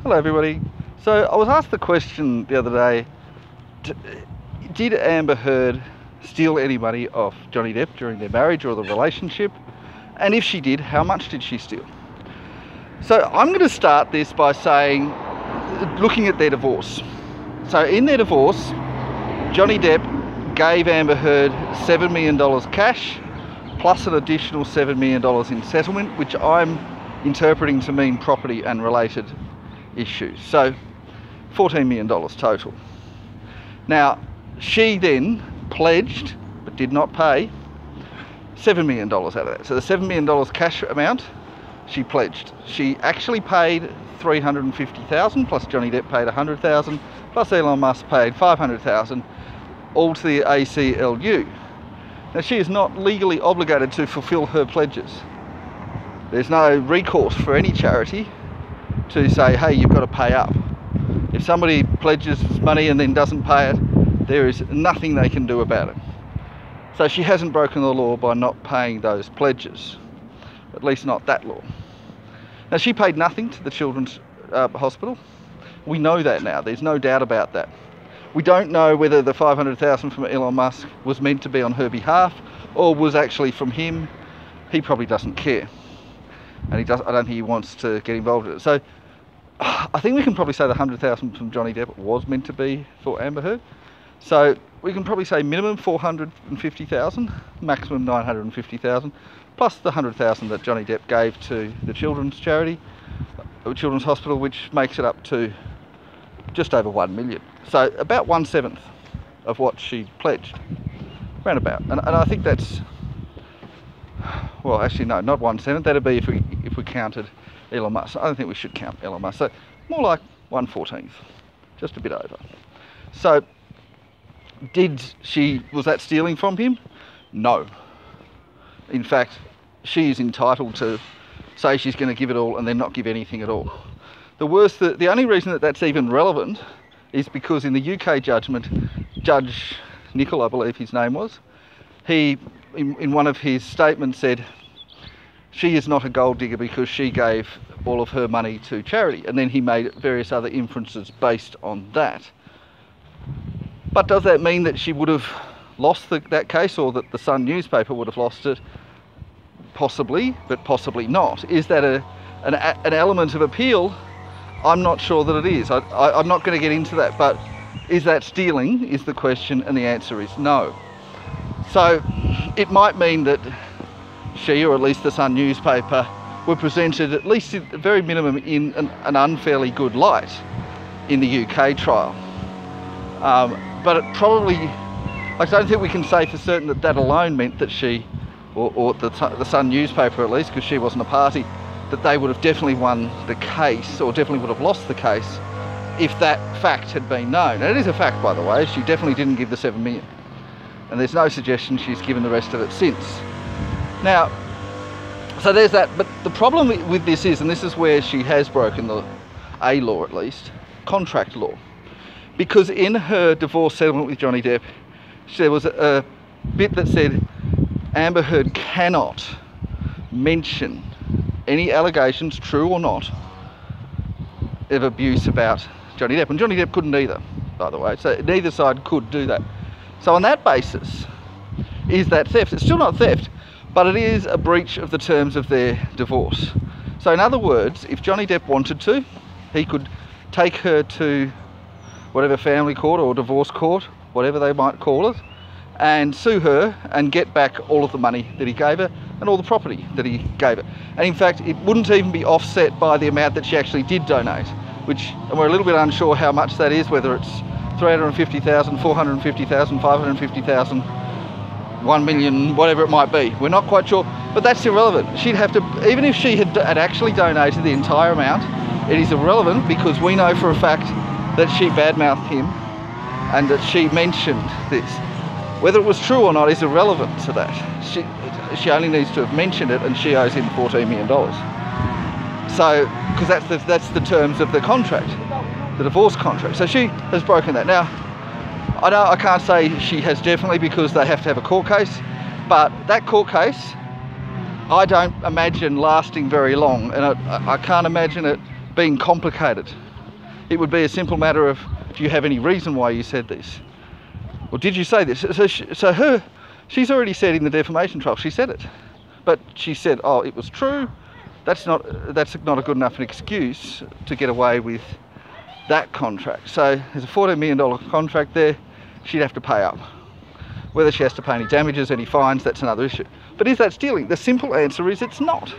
Hello everybody. So I was asked the question the other day, did Amber Heard steal any money off Johnny Depp during their marriage or the relationship? And if she did, how much did she steal? So I'm going to start this by saying, looking at their divorce. So in their divorce, Johnny Depp gave Amber Heard $7 million cash, plus an additional $7 million in settlement, which I'm interpreting to mean property and related issues. So $14 million total. Now, she then pledged, but did not pay, $7 million out of that. So the $7 million cash amount, she pledged. She actually paid $350,000, plus Johnny Depp paid $100,000, plus Elon Musk paid $500,000, all to the ACLU. Now, she is not legally obligated to fulfill her pledges. There's no recourse for any charity to say, hey, you've got to pay up. If somebody pledges money and then doesn't pay it, there is nothing they can do about it. So she hasn't broken the law by not paying those pledges, at least not that law. Now, she paid nothing to the children's hospital. We know that now. There's no doubt about that. We don't know whether the $500,000 from Elon Musk was meant to be on her behalf or was actually from him. He probably doesn't care. And I don't think he wants to get involved in it. So I think we can probably say the $100,000 from Johnny Depp was meant to be for Amber Heard. So we can probably say minimum $450,000, maximum $950,000, plus the $100,000 that Johnny Depp gave to the children's charity, children's hospital, which makes it up to just over $1 million. So about 1/7 of what she pledged, round about. And I think that's, well, actually no, not 1/7. That'd be if we counted Elon Musk. I don't think we should count Elon Musk. So more like 1/14, just a bit over. So was that stealing from him? No. In fact, she is entitled to say she's going to give it all and then not give anything at all. The only reason that that's even relevant is because in the UK judgment, Judge Nicol, I believe his name was, he, in one of his statements, said she is not a gold digger because she gave all of her money to charity, and then he made various other inferences based on that. But does that mean that she would have lost that case, or that the Sun newspaper would have lost it? Possibly, but possibly not. Is that an element of appeal? I'm not sure that it is. I'm not going to get into that, but is that stealing is the question, and the answer is no. So it might mean that she, or at least the Sun newspaper, were presented at least at the very minimum in an unfairly good light in the UK trial. But it probably, I don't think we can say for certain that that alone meant that she, or the Sun newspaper at least, because she wasn't a party, that they would have definitely won the case, or definitely would have lost the case, if that fact had been known. And it is a fact, by the way. She definitely didn't give the $7 million. And there's no suggestion she's given the rest of it since. Now, so there's that. But the problem with this is, and this is where she has broken a law at least, contract law. Because in her divorce settlement with Johnny Depp, there was a bit that said Amber Heard cannot mention any allegations, true or not, of abuse about Johnny Depp. And Johnny Depp couldn't either, by the way. So neither side could do that. So on that basis, is that theft? It's still not theft, but it is a breach of the terms of their divorce. So in other words, if Johnny Depp wanted to, he could take her to whatever family court or divorce court, whatever they might call it, and sue her and get back all of the money that he gave her and all the property that he gave her. And in fact, it wouldn't even be offset by the amount that she actually did donate, which, and we're a little bit unsure how much that is, whether it's $350,000, $450,000, $550,000, $1 million, whatever it might be. We're not quite sure, but that's irrelevant. She'd have to, even if she had actually donated the entire amount, it is irrelevant because we know for a fact that she badmouthed him and that she mentioned this. Whether it was true or not is irrelevant to that. She only needs to have mentioned it, and she owes him $14 million. So, because that's the terms of the contract, the divorce contract. So she has broken that. Now, I know I can't say she has definitely, because they have to have a court case, but that court case, I don't imagine lasting very long, and I can't imagine it being complicated. It would be a simple matter of, do you have any reason why you said this? Or did you say this? She's already said in the defamation trial, she said it. But she said, oh, it was true. That's not a good enough an excuse to get away with that contract. So there's a $14 million contract there. She'd have to pay up. Whether she has to pay any damages, any fines, that's another issue. But is that stealing? The simple answer is it's not.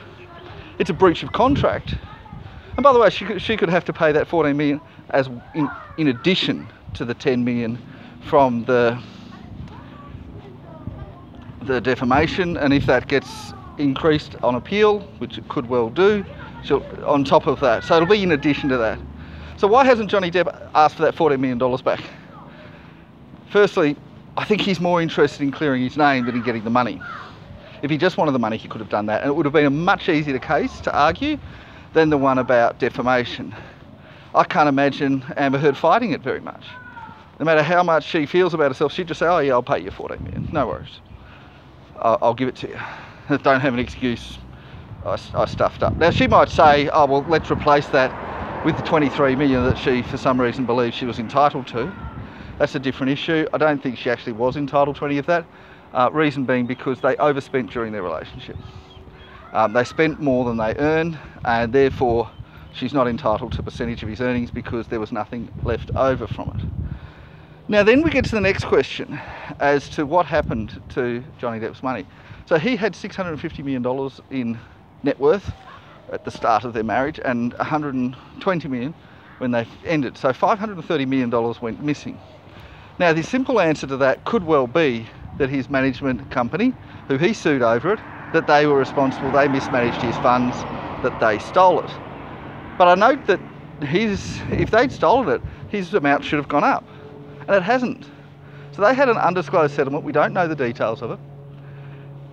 It's a breach of contract. And by the way, she could have to pay that $14 million as in addition to the $10 million from the defamation, and if that gets increased on appeal, which it could well do, she'll on top of that. So it'll be in addition to that. So why hasn't Johnny Depp asked for that $14 million back? Firstly, I think he's more interested in clearing his name than in getting the money. If he just wanted the money, he could have done that, and it would have been a much easier case to argue than the one about defamation. I can't imagine Amber Heard fighting it very much. No matter how much she feels about herself, she'd just say, oh yeah, I'll pay you $14 million, no worries. I'll give it to you. Don't have an excuse, I stuffed up. Now she might say, oh well, let's replace that with the $23 million that she for some reason believes she was entitled to. That's a different issue. I don't think she actually was entitled to any of that. Reason being because they overspent during their relationship. They spent more than they earned, and therefore she's not entitled to a percentage of his earnings because there was nothing left over from it. Now then we get to the next question as to what happened to Johnny Depp's money. So he had $650 million in net worth at the start of their marriage and $120 million when they ended. So $530 million went missing. Now the simple answer to that could well be that his management company, who he sued over it, that they were responsible, they mismanaged his funds, that they stole it. But I note that if they'd stolen it, his amount should have gone up. And it hasn't. So they had an undisclosed settlement. We don't know the details of it.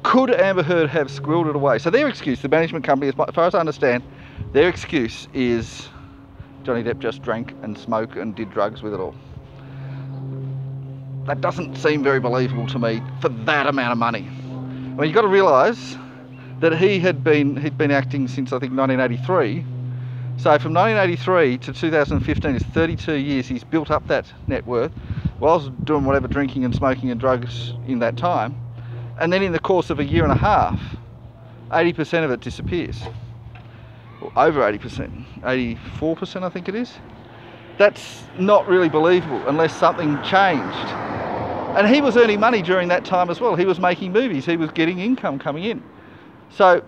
Could Amber Heard have squirreled it away? So their excuse, the management company, as far as I understand, their excuse is Johnny Depp just drank and smoked and did drugs with it all. That doesn't seem very believable to me for that amount of money. I mean, you've got to realise that he'd been acting since I think 1983. So from 1983 to 2015 is 32 years. He's built up that net worth whilst doing whatever drinking and smoking and drugs in that time. And then in the course of a year and a half, 80% of it disappears. Or over 80%, 84% I think it is. That's not really believable unless something changed. And he was earning money during that time as well. He was making movies, he was getting income coming in. So,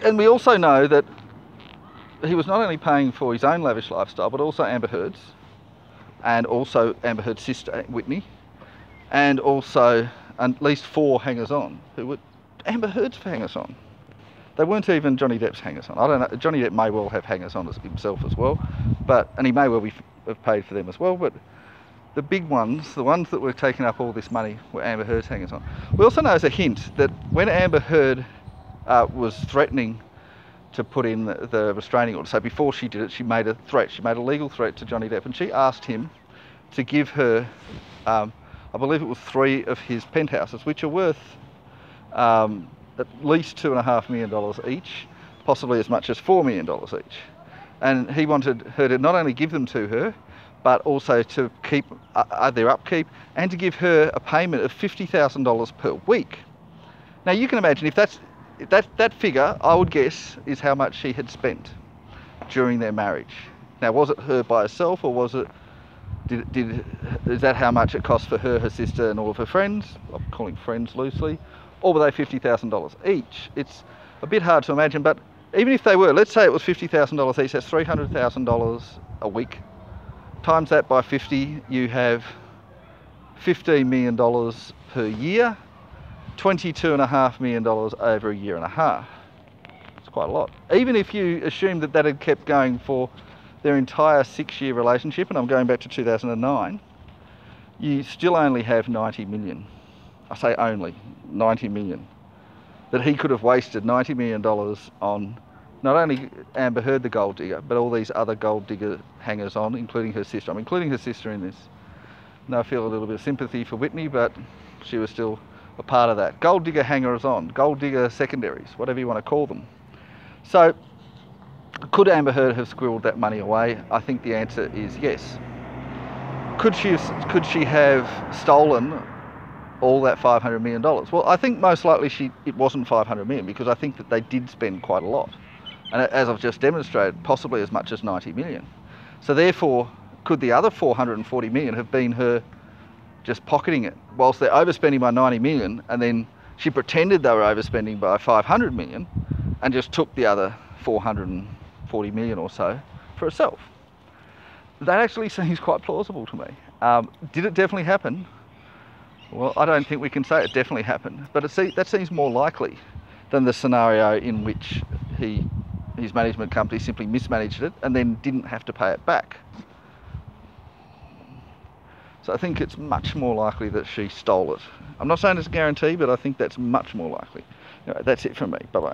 and we also know that he was not only paying for his own lavish lifestyle, but also Amber Heard's, and also Amber Heard's sister, Whitney, and also at least 4 hangers-on, who were Amber Heard's hangers-on. They weren't even Johnny Depp's hangers-on. I don't know, Johnny Depp may well have hangers-on himself as well, and he may well have paid for them as well, but the big ones, the ones that were taking up all this money, were Amber Heard's hangers-on. We also know as a hint that when Amber Heard was threatening to put in the restraining order, so before she did it, she made a threat, she made a legal threat to Johnny Depp, and she asked him to give her, I believe it was 3 of his penthouses, which are worth at least $2.5 million each, possibly as much as $4 million each. And he wanted her to not only give them to her, but also to keep their upkeep, and to give her a payment of $50,000 per week. Now you can imagine if that figure, I would guess, is how much she had spent during their marriage. Now, was it her by herself, or was it, is that how much it cost for her, her sister, and all of her friends? I'm calling friends loosely. Or were they $50,000 each? It's a bit hard to imagine, but even if they were, let's say it was $50,000 each, that's $300,000 a week. Times that by 50, you have $15 million per year. $22.5 million over a year and a half. It's quite a lot. Even if you assume that had kept going for their entire 6-year relationship, and I'm going back to 2009, you still only have 90 million. I say only, 90 million. That he could have wasted $90 million on not only Amber Heard, the gold digger, but all these other gold digger hangers-on, including her sister. I'm including her sister in this. Now I feel a little bit of sympathy for Whitney, but she was still a part of that. Gold digger hangers-on, gold digger secondaries, whatever you want to call them. So Could Amber Heard have squirreled that money away? I think the answer is yes. Could she have stolen all that $500 million? Well, I think most likely it wasn't $500 million, because I think that they did spend quite a lot. And as I've just demonstrated, possibly as much as $90 million. So therefore, could the other $440 million have been her just pocketing it, whilst they're overspending by $90 million, and then she pretended they were overspending by $500 million and just took the other $440 million or so for herself? That actually seems quite plausible to me. Did it definitely happen? Well, I don't think we can say it definitely happened, but that seems more likely than the scenario in which his management company simply mismanaged it and then didn't have to pay it back. So I think it's much more likely that she stole it. I'm not saying it's a guarantee, but I think that's much more likely. Anyway, that's it from me. Bye-bye.